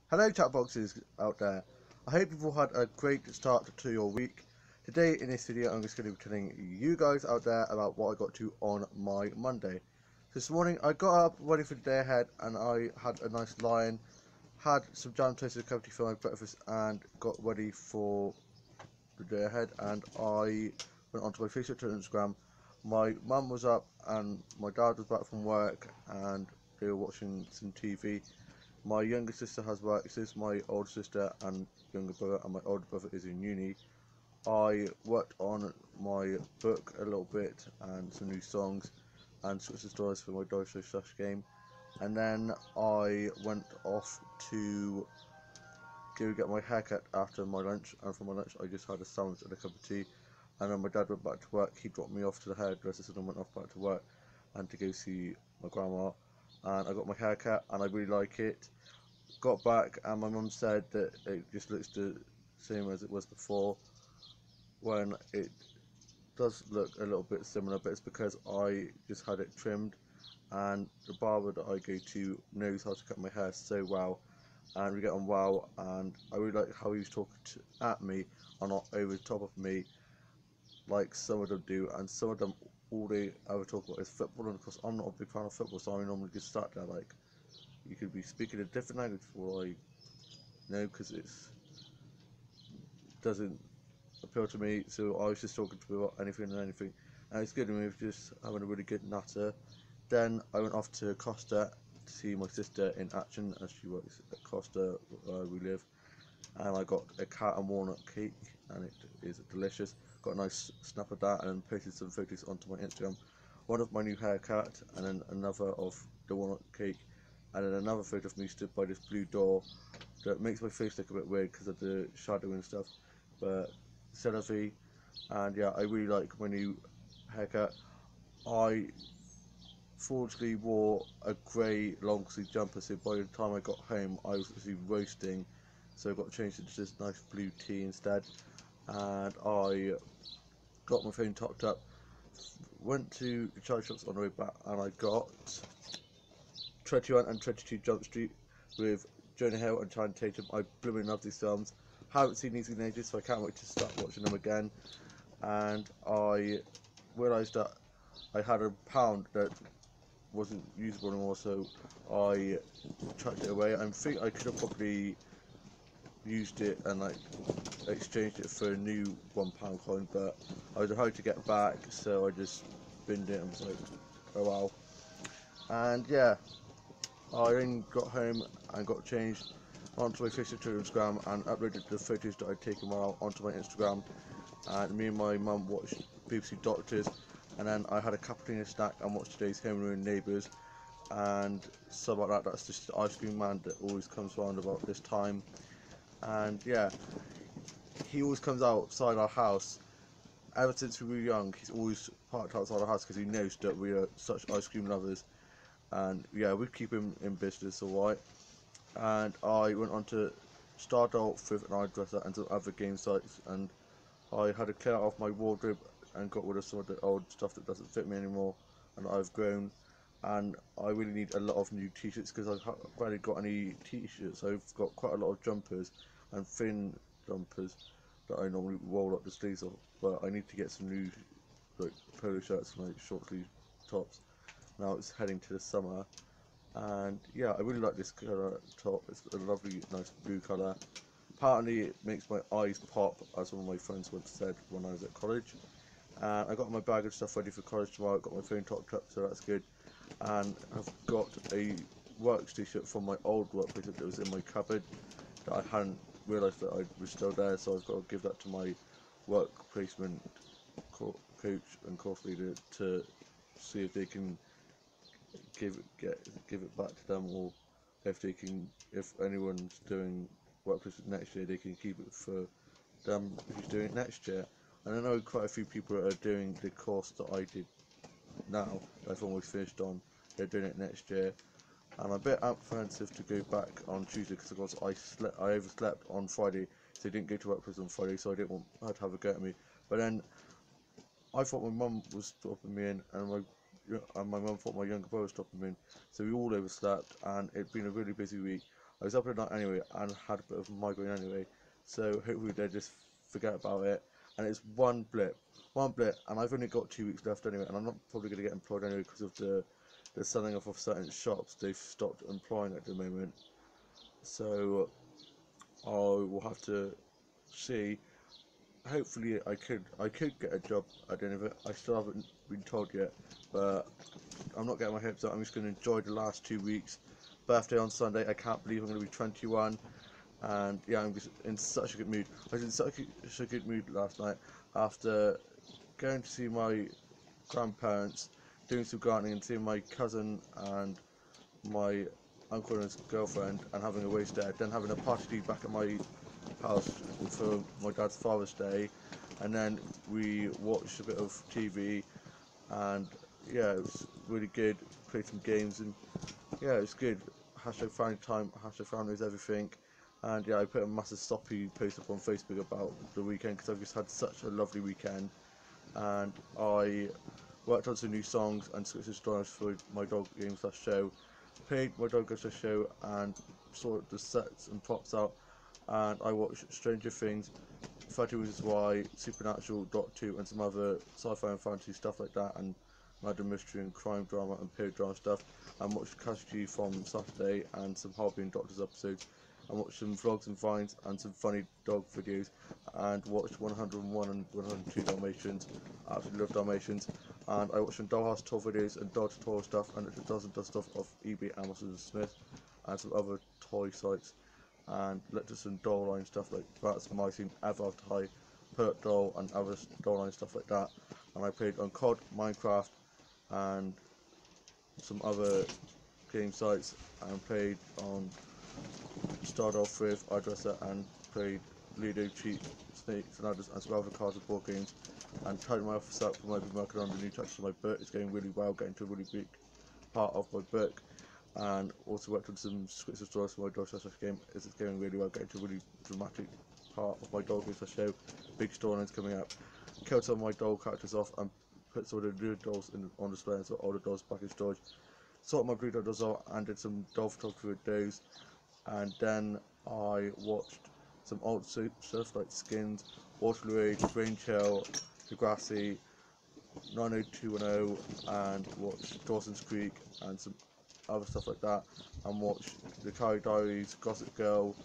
Hello chatboxes out there. I hope you've all had a great start to your week. Today in this video I'm just going to be telling you guys out there about what I got to on my Monday. This morning I got up ready for the day ahead and I had a nice lie-in, had some jam toasted cup of tea for my breakfast and got ready for the day ahead, and I went onto my Facebook and Instagram. My mum was up and my dad was back from work and they were watching some TV. My younger sister has work. This is my older sister and younger brother, and my older brother is in uni. I worked on my book a little bit and some new songs and switched the stories for my Dodge Slash game. And then I went off to go get my haircut after my lunch, and for my lunch I just had a sandwich and a cup of tea. And then my dad went back to work. He dropped me off to the hairdresser, and I went off back to work and to go see my grandma. And I got my haircut and I really like it. Got back and my mum said that it just looks the same as it was before, when it does look a little bit similar, but it's because I just had it trimmed, and the barber that I go to knows how to cut my hair so well, and we get on well, and I really like how he was talking at me and not over the top of me like some of them do, and some of them all they ever talk about is football, and of course I'm not a big fan of football, so I normally just start there like, you could be speaking a different language for I know, because it doesn't appeal to me. So I was just talking to him about anything and anything, and it's good. And we were just having a really good natter. Then I went off to Costa to see my sister in action, as she works at Costa where we live, and I got a cat and walnut cake, and it is delicious. Got a nice snap of that, and then posted some photos onto my Instagram. One of my new haircut, and then another of the walnut cake, and then another photo of me stood by this blue door that makes my face look a bit weird because of the shadow and stuff, but Celery. And yeah, I really like my new haircut. I fortunately wore a grey long sleeve jumper, so by the time I got home I was actually roasting, so I got changed into this nice blue tee instead. And I got my phone topped up, went to the charity shops on the way back, and I got 21 and 22 Jump Street with Jonah Hill and Channing Tatum. I blooming love these films. Haven't seen these in ages, so I can't wait to start watching them again. And I realised that I had a pound that wasn't usable anymore, so I chucked it away. I think I could have probably used it and like exchanged it for a new £1 coin, but I was hard to get back, so I just binned it and was like, oh wow. And yeah, I then got home and got changed onto my Facebook and Instagram and uploaded the photos that I'd taken while onto my Instagram. And me and my mum watched BBC Doctors, and then I had a cappuccino snack and watched today's Home and Neighbours and stuff like that. That's just the ice cream man that always comes round about this time. And yeah, he always comes outside our house. Ever since we were young, he's always parked outside our house because he knows that we are such ice cream lovers. And yeah, we keep him in business alright. And I went on to Stardust Thrift and iDresser and some other game sites, and I had to clear out of my wardrobe and got rid of some of the old stuff that doesn't fit me anymore and I've grown. And I really need a lot of new t-shirts because I've barely got any t-shirts. I've got quite a lot of jumpers and thin jumpers that I normally roll up the sleeves of, but I need to get some new like polo shirts and like short sleeve tops. Now it's heading to the summer, and yeah, I really like this colour top. It's a lovely nice blue colour. Apparently it makes my eyes pop, as one of my friends once said when I was at college. And I got my bag of stuff ready for college tomorrow. I got my phone topped up, so that's good. And I've got a work t-shirt from my old workplace that was in my cupboard that I hadn't realised that I was still there, so I've got to give that to my work placement coach and course leader to see if they can give it back to them, or if anyone's doing workplace next year, they can keep it for them who's doing it next year. And I know quite a few people are doing the course that I did now, that I've almost finished on. They're doing it next year, and I'm a bit apprehensive to go back on Tuesday because of course I overslept on Friday, so I didn't go to workplace on Friday, so I didn't want her to have a go at me. But then I thought my mum was stopping me in, and my mum thought my younger brother was stopping me in, so we all overslept, and it'd been a really busy week. I was up at night anyway and had a bit of migraine anyway, so hopefully they just forget about it. And it's one blip, and I've only got 2 weeks left anyway, and I'm not probably going to get employed anyway because of the selling off of certain shops. They've stopped employing at the moment, so I will have to see. Hopefully, I could get a job at the end of it. I still haven't been told yet, but I'm not getting my hopes up. I'm just going to enjoy the last 2 weeks. Birthday on Sunday. I can't believe I'm going to be 21, and yeah, I'm just in such a good mood. I was in such a good mood last night after going to see my grandparents, doing some gardening, and seeing my cousin and my uncle and his girlfriend, and having a waste day. Then having a party back at my house for my dad's Father's Day, and then we watched a bit of TV, and yeah, it was really good. Played some games, and yeah, it was good. Hashtag family time, hashtag family is everything. And yeah, I put a massive stoppy post up on Facebook about the weekend because I've just had such a lovely weekend, and I worked on some new songs and scripted stories for my dog game slash show. Played my dog game slash show and sorted the sets and props out, and I watched Stranger Things, 30 Reasons Why, Supernatural, Dot 2, and some other sci-fi and fantasy stuff like that, and murder mystery and crime drama and period drama stuff, and watched Casualty from Saturday and some Harvey and Doctors episodes, and watched some vlogs and vines and some funny dog videos, and watched 101 and 102 Dalmatians. I absolutely love Dalmatians. And I watched some Dollhouse tour videos and dog tour stuff, and looked at dozen stuff off eBay, Amazon, and Smith, and some other toy sites, and looked at some doll line stuff like Bratz, Mycene, Evertie, Pert Doll, and other doll line stuff like that. And I played on COD, Minecraft, and some other game sites, and played on started off with iDresser and played Ludo, Cheat, Snakes and Ladders, and some other cards and board games, and tidied my office up from I've been working on the new touch to my book. It's going really well, getting to a really big part of my book, and also worked on some scripts and stories for my dog slash game. It's going really well, getting to a really dramatic part of my dog game slash show. Big storylines coming up. Killed some of my doll characters off and put some of the new dolls on display and some older dolls back in storage. Sorted my blue dog dolls out and did some doll photography with those, and then I watched some old stuff like Skins, Waterloo Age, Rain Chill, Degrassi, 90210, and watched Dawson's Creek and some other stuff like that, and watched the Carrie Diaries, Gossip Girl,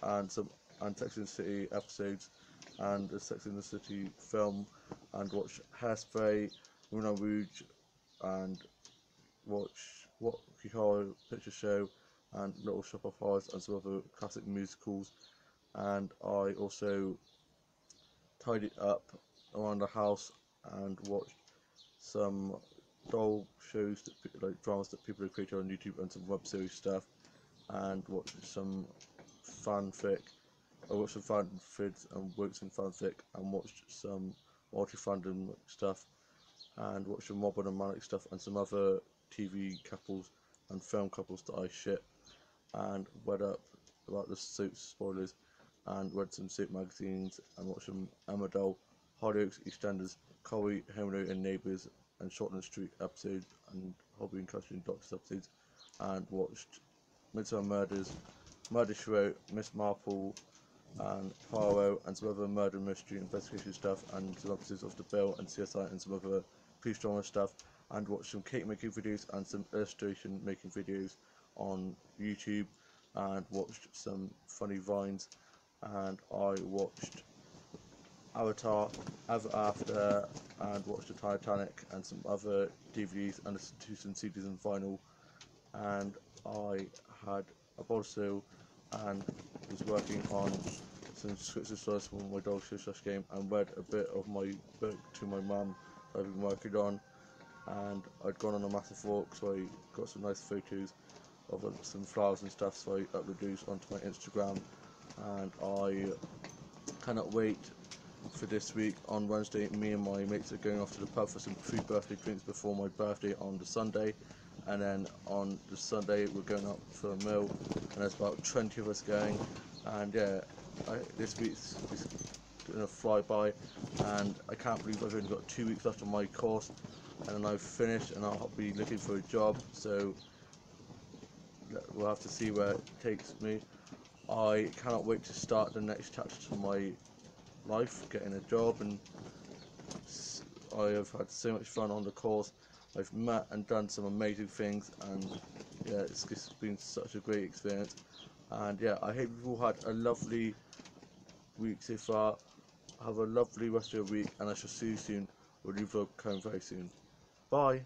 and some Sex and the City episodes, and the Sex and the City film, and watched Hairspray, Moulin Rouge, and watch What Horror Picture Show, and Little Shop of Horrors, and some other classic musicals. And I also tidied up around the house and watched some doll shows, like dramas that people have created on YouTube, and some web series stuff, and watched some fanfic. I watched some fanfics and worked some fanfic, and watched some multi-fandom stuff, and watched some Robin and Malik stuff, and some other TV couples and film couples that I ship, and read up about the Suits spoilers, and read some Suit magazines, and watched some Emmerdale, Hollyoaks, EastEnders, Corrie, Home and Neighbours, and Shortland Street episodes, and Hobby and Custody and Doctors episodes, and watched Midsummer Murders, Murder She Wrote, Miss Marple, and Poirot, and some other murder mystery investigation stuff, and some episodes of The Bill and CSI, and some other police drama stuff, and watched some cake making videos and some illustration making videos on YouTube, and watched some funny vines, and I watched Avatar, Ever After, and watched the Titanic, and some other DVDs, and listened to some CDs and vinyl, and I had a bowl of cereal, and was working on some scripts and stories for my dog show slash game, and read a bit of my book to my mum that I've been working on, and I'd gone on a massive walk, so I got some nice photos of some flowers and stuff, so I uploaded those onto my Instagram, and I cannot wait for this week. On Wednesday, me and my mates are going off to the pub for some pre-birthday drinks before my birthday on the Sunday, and then on the Sunday we're going out for a meal, and there's about 20 of us going, and yeah, this week's is going to fly by, and I can't believe I've only got 2 weeks left on my course, and then I've finished, and I'll be looking for a job, so we'll have to see where it takes me. I cannot wait to start the next chapter to my life, getting a job, and I have had so much fun on the course. I've met and done some amazing things, and yeah, it's just been such a great experience. And yeah, I hope you've all had a lovely week so far. Have a lovely rest of your week, and I shall see you soon. We'll leave vlog coming very soon. Bye.